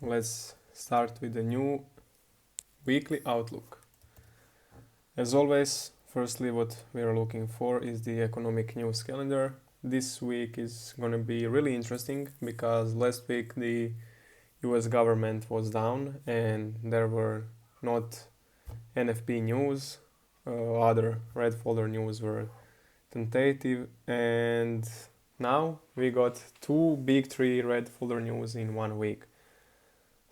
let's start with the new weekly outlook. As always, firstly what we are looking for is the economic news calendar. This week is going to be really interesting because last week the US government was down and there were not NFP news, other red folder news were tentative, and now we got three red folder news in 1 week.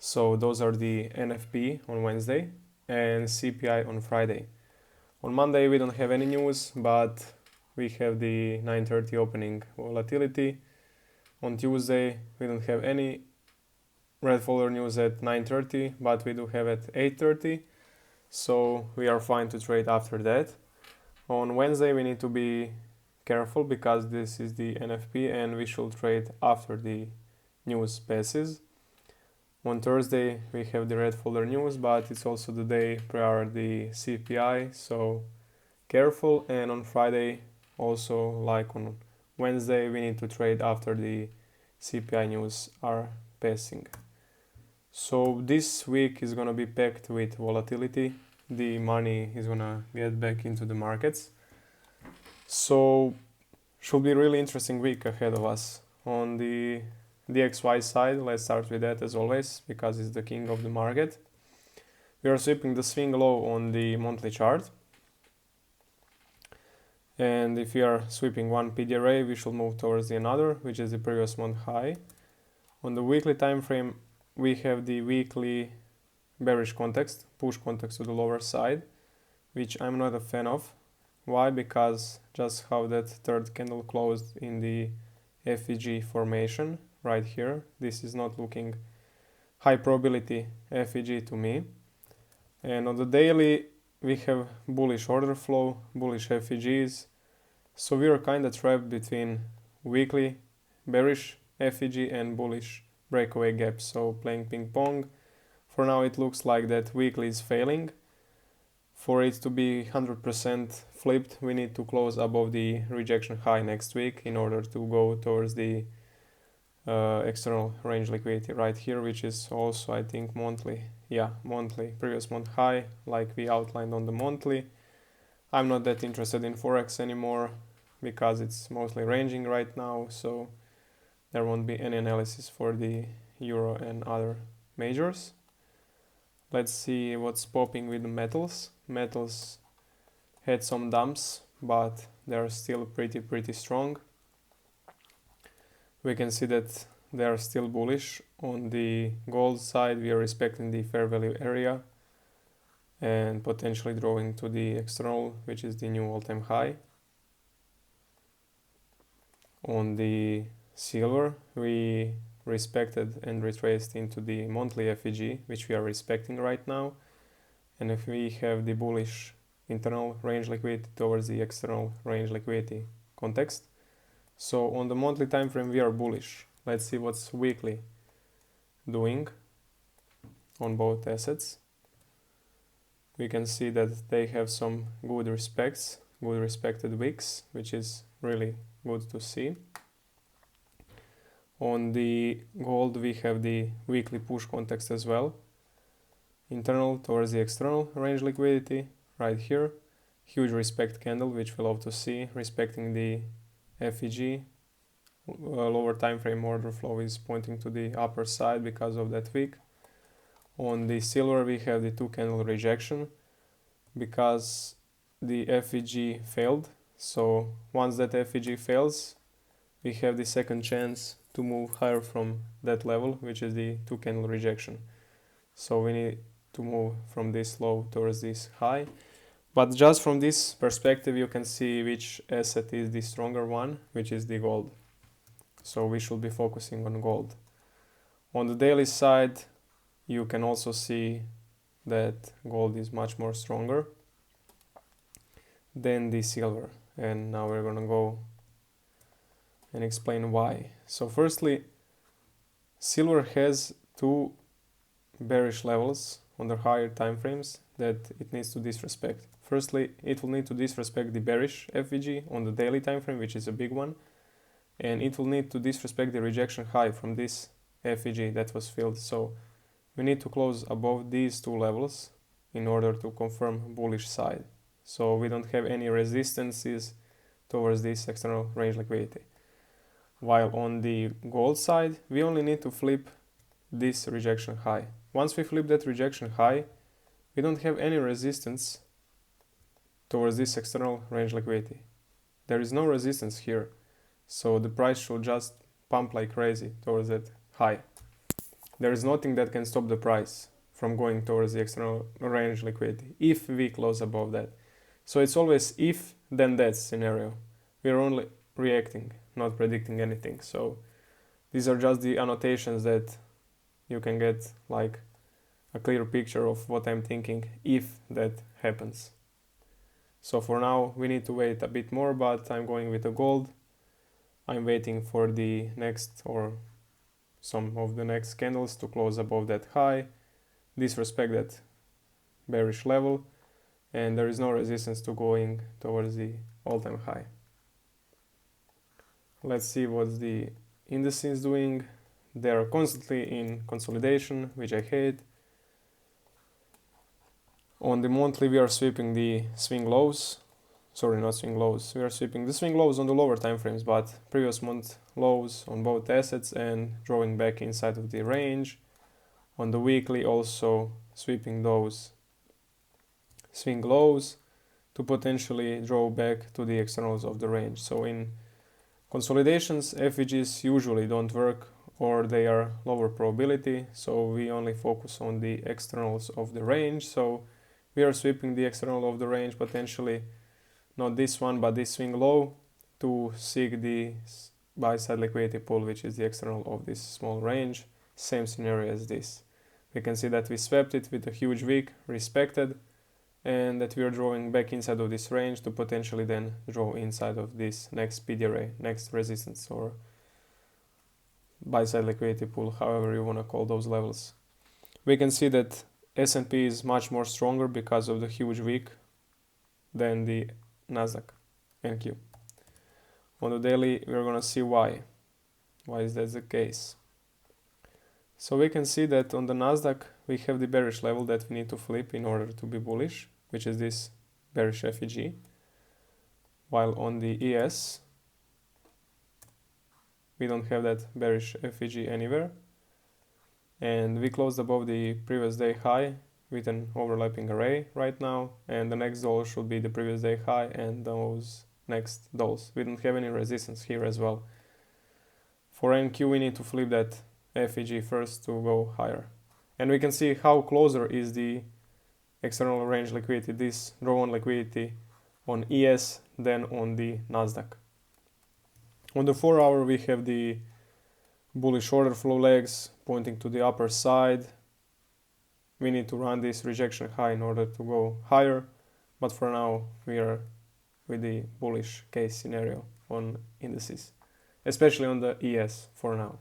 So those are the NFP on Wednesday and CPI on Friday. On Monday we don't have any news, but we have the 9:30 opening volatility. On Tuesday we don't have any red folder news at 9:30, but we do have at 8:30. So we are fine to trade after that. On Wednesday we need to be careful because this is the NFP and we should trade after the news passes. On Thursday we have the red folder news, but it's also the day prior the CPI, so careful. And on Friday, also like on Wednesday, we need to trade after the CPI news are passing. So this week is gonna be packed with volatility. The money is gonna get back into the markets. So should be a really interesting week ahead of us. On the DXY side, let's start with that as always, because it's the king of the market. We are sweeping the swing low on the monthly chart. And if we are sweeping one PD array, we should move towards the another, which is the previous month high. On the weekly time frame, we have the weekly bearish context, push context to the lower side, which I'm not a fan of. Why? Because just how that third candle closed in the FEG formation right here, this is not looking high probability FEG to me. And on the daily we have bullish order flow, bullish FEGs, so we are kind of trapped between weekly bearish FEG and bullish breakaway gaps, so playing ping pong. For now it looks like that weekly is failing. For it to be 100% flipped, we need to close above the rejection high next week in order to go towards the external range liquidity right here, which is also I think monthly. Yeah, monthly, previous month high, like we outlined on the monthly. I'm not that interested in Forex anymore because it's mostly ranging right now, so there won't be any analysis for the Euro and other majors. Let's see what's popping with the metals. Metals had some dumps, but they're still pretty strong. We can see that they are still bullish. On the gold side, we are respecting the fair value area and potentially drawing to the external, which is the new all-time high. On the silver, we respected and retraced into the monthly FEG, which we are respecting right now. And if we have the bullish internal range liquidity towards the external range liquidity context. So on the monthly time frame we are bullish. Let's see what's weekly doing on both assets. We can see that they have some good respected wicks, which is really good to see. On the gold we have the weekly push context as well. Internal towards the external range liquidity right here. Huge respect candle, which we love to see, respecting the FEG. Lower time frame order flow is pointing to the upper side because of that wick. On the silver we have the two candle rejection because the FEG failed. So once that FEG fails, we have the second chance to move higher from that level, which is the two candle rejection. So we need to move from this low towards this high. But just from this perspective you can see which asset is the stronger one, which is the gold. So we should be focusing on gold. On the daily side you can also see that gold is much more stronger than the silver, and now we're gonna go and explain why. So firstly, silver has two bearish levels on the higher time frames that it needs to disrespect. Firstly, it will need to disrespect the bearish FEG on the daily time frame, which is a big one, and it will need to disrespect the rejection high from this FEG that was filled. So we need to close above these two levels in order to confirm bullish side. So we don't have any resistances towards this external range liquidity. While on the gold side, we only need to flip this rejection high. Once we flip that rejection high, we don't have any resistance towards this external range liquidity. There is no resistance here, so the price should just pump like crazy towards that high. There is nothing that can stop the price from going towards the external range liquidity if we close above that. So it's always if then that scenario. We are only reacting, not predicting anything. So these are just the annotations that you can get like a clear picture of what I'm thinking if that happens. So for now we need to wait a bit more, but I'm going with the gold. I'm waiting for the next or some of the next candles to close above that high, disrespect that bearish level, and there is no resistance to going towards the all-time high. Let's see what the indices doing. They are constantly in consolidation, which I hate. On the monthly we are sweeping the swing lows. Sorry, not swing lows. We are sweeping the swing lows on the lower time frames, but previous month lows on both assets and drawing back inside of the range. On the weekly also sweeping those swing lows to potentially draw back to the externals of the range. So in consolidations, FVGs usually don't work or they are lower probability, so we only focus on the externals of the range. So we are sweeping the external of the range, potentially not this one but this swing low, to seek the buy side liquidity pool, which is the external of this small range. Same scenario as this. We can see that we swept it with a huge wick, respected, and that we are drawing back inside of this range to potentially then draw inside of this next PDRA, next resistance or buy side liquidity pool, however you want to call those levels. We can see that S&P is much more stronger because of the huge wick than the Nasdaq NQ. On the daily we're gonna see why is that the case. So we can see that on the Nasdaq we have the bearish level that we need to flip in order to be bullish, which is this bearish FEG, while on the ES we don't have that bearish FEG anywhere, and we closed above the previous day high with an overlapping array right now, and the next dollar should be the previous day high and those next dolls. We don't have any resistance here as well. For NQ we need to flip that FEG first to go higher, and we can see how closer is the external range liquidity, this drawn liquidity on ES than on the Nasdaq. On the 4 hour we have the bullish order flow legs pointing to the upper side. We need to run this rejection high in order to go higher, but for now we are with the bullish case scenario on indices, especially on the ES for now.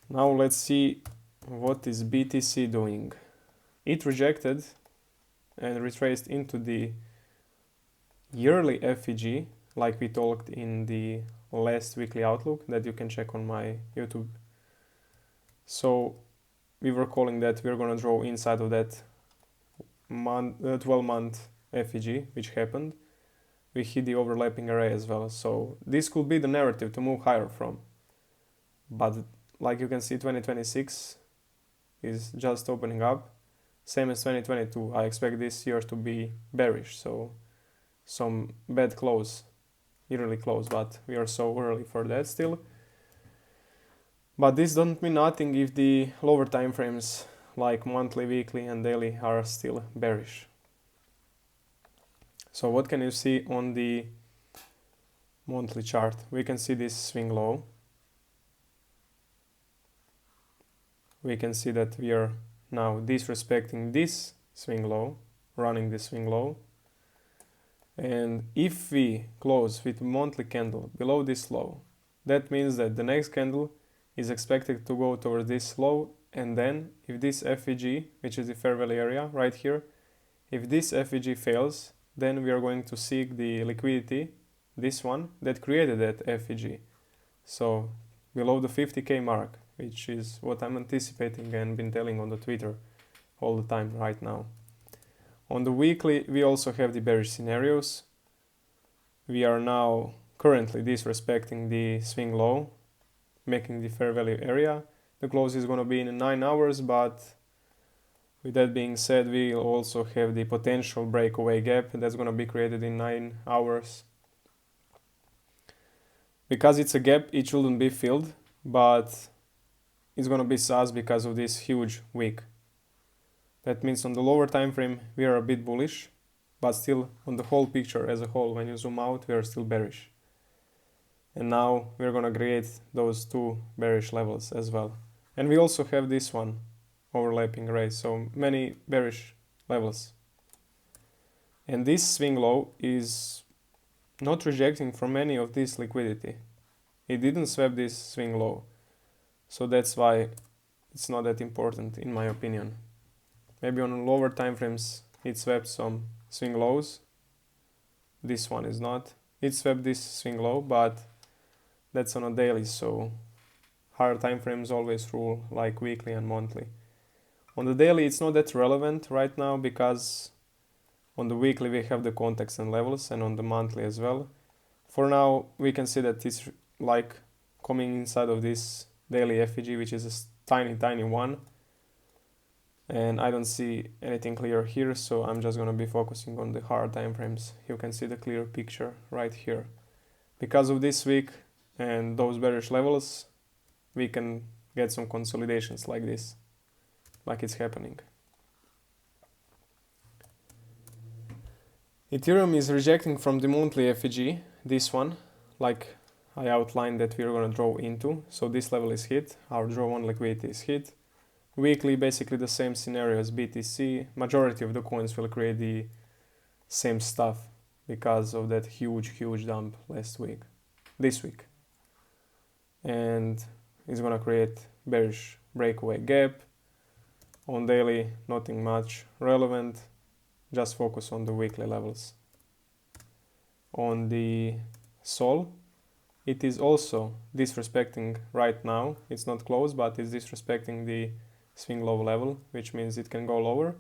Now let's see what is BTC doing. It rejected and retraced into the yearly FEG, like we talked in the last weekly outlook that you can check on my YouTube. So we were calling that we're gonna draw inside of that 12-month FEG, which happened. We hit the overlapping array as well, so this could be the narrative to move higher from. But like you can see, 2026 is just opening up, same as 2022. I expect this year to be bearish, so some bad close, yearly close, but we are so early for that still. But this doesn't mean nothing if the lower time frames like monthly, weekly and daily are still bearish. So what can you see on the monthly chart? We can see this swing low. We can see that we are now disrespecting this swing low, running this swing low. And if we close with monthly candle below this low, that means that the next candle is expected to go towards this low, and then if this FEG, which is the fair value area right here, if this FEG fails, then we are going to seek the liquidity, this one, that created that FEG. So below the 50k mark, which is what I'm anticipating and been telling on the Twitter all the time right now. On the weekly, we also have the bearish scenarios. We are now currently disrespecting the swing low, making the fair value area. The close is going to be in 9 hours, but with that being said, we'll also have the potential breakaway gap that's going to be created in 9 hours. Because it's a gap, it shouldn't be filled, but it's going to be sus because of this huge wick. That means on the lower time frame we are a bit bullish, but still on the whole picture as a whole, when you zoom out, we are still bearish. And now we're going to create those two bearish levels as well. And we also have this one, overlapping array, so many bearish levels. And this swing low is not rejecting from any of this liquidity. It didn't swap this swing low, so that's why it's not that important in my opinion. Maybe on lower time frames it swapped some swing lows. This one is not. It swapped this swing low, but that's on a daily, so higher time frames always rule, like weekly and monthly. On the daily it's not that relevant right now, because on the weekly we have the context and levels, and on the monthly as well. For now we can see that it's like coming inside of this daily FEG, which is a tiny one, and I don't see anything clear here, so I'm just gonna be focusing on the higher time frames. You can see the clear picture right here. Because of this week and those bearish levels, we can get some consolidations like this, like it's happening. Ethereum is rejecting from the monthly FEG, this one, like I outlined that we're gonna draw into. So this level is hit, our draw on liquidity is hit. Weekly, basically the same scenario as BTC. Majority of the coins will create the same stuff because of that huge dump last week, this week. And it's gonna create bearish breakaway gap. On daily, nothing much relevant, just focus on the weekly levels. On the Sol, it is also disrespecting right now. It's not close, but it's disrespecting the swing low level, which means it can go lower.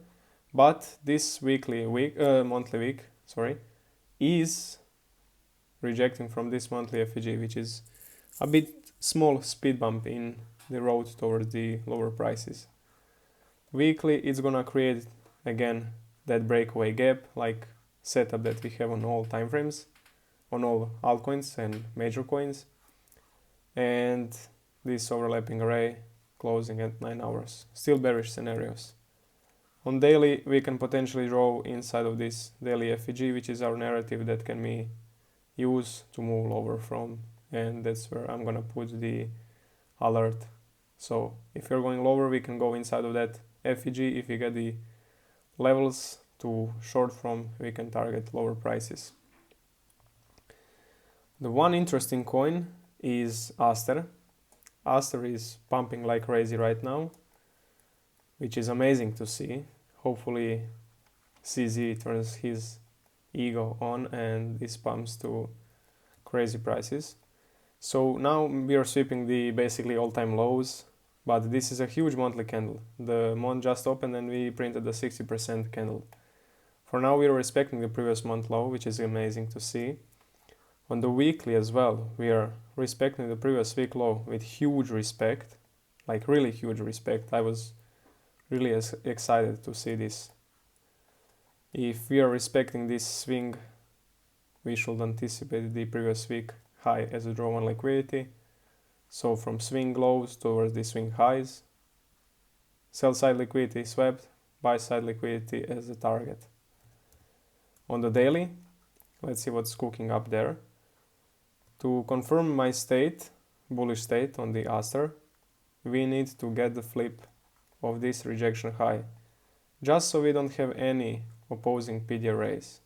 But this monthly week, is rejecting from this monthly FEG, which is a bit small speed bump in the road towards the lower prices. Weekly, it's gonna create again that breakaway gap, like setup that we have on all time frames, on all altcoins and major coins, and this overlapping array closing at 9 hours. Still bearish scenarios. On daily, we can potentially draw inside of this daily FEG, which is our narrative that can be used to move lower from, and that's where I'm gonna put the alert. So if you're going lower, we can go inside of that FEG. If you get the levels to short from, we can target lower prices. The one interesting coin is Aster. Aster is pumping like crazy right now, which is amazing to see. Hopefully CZ turns his ego on and this pumps to crazy prices. So now we are sweeping the basically all-time lows, but this is a huge monthly candle. The month just opened and we printed a 60% candle. For now we are respecting the previous month low, which is amazing to see. On the weekly as well, we are respecting the previous week low with huge respect, like really huge respect. I was really excited to see this. If we are respecting this swing, we should anticipate the previous week high as a draw on liquidity. So from swing lows towards the swing highs, sell side liquidity swept, buy side liquidity as a target. On the daily, let's see what's cooking up there. To confirm my state, bullish state on the Aster, we need to get the flip of this rejection high, just so we don't have any opposing PD arrays.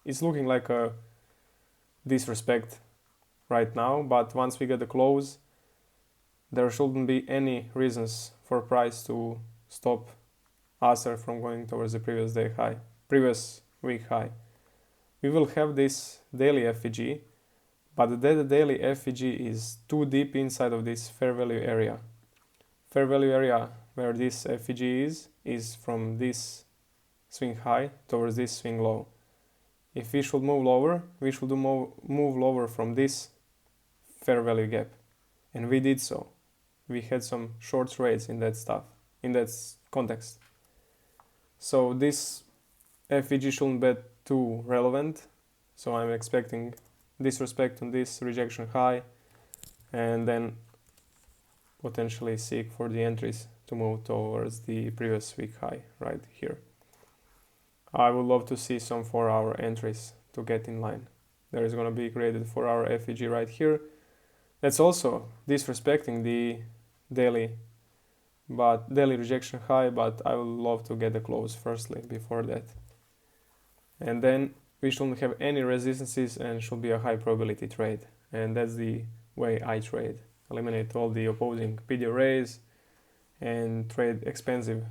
It's looking like a disrespect right now, but once we get the close, there shouldn't be any reasons for price to stop Aster from going towards the previous week high. We will have this daily FEG, but the daily FEG is too deep inside of this fair value area. fair value area where this FVG is from this swing high towards this swing low. If we should move lower, we should move lower from this fair value gap, and we did so. We had some short trades in that context. So this FVG shouldn't be too relevant, so I'm expecting disrespect on this rejection high, and then potentially seek for the entries to move towards the previous week high right here. I would love to see some 4-hour entries to get in line. There is going to be created 4-hour FVG right here. That's also disrespecting the daily rejection high, but I would love to get a close firstly before that. And then we shouldn't have any resistances and should be a high probability trade. And that's the way I trade. Eliminate all the opposing PD arrays and trade expensive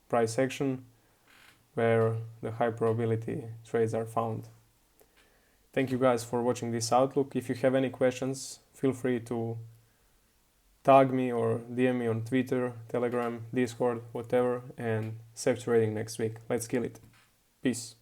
price action where the high probability trades are found. Thank you guys for watching this outlook. If you have any questions, feel free to tag me or DM me on Twitter, Telegram, Discord, whatever, and safe trading next week. Let's kill it. Peace.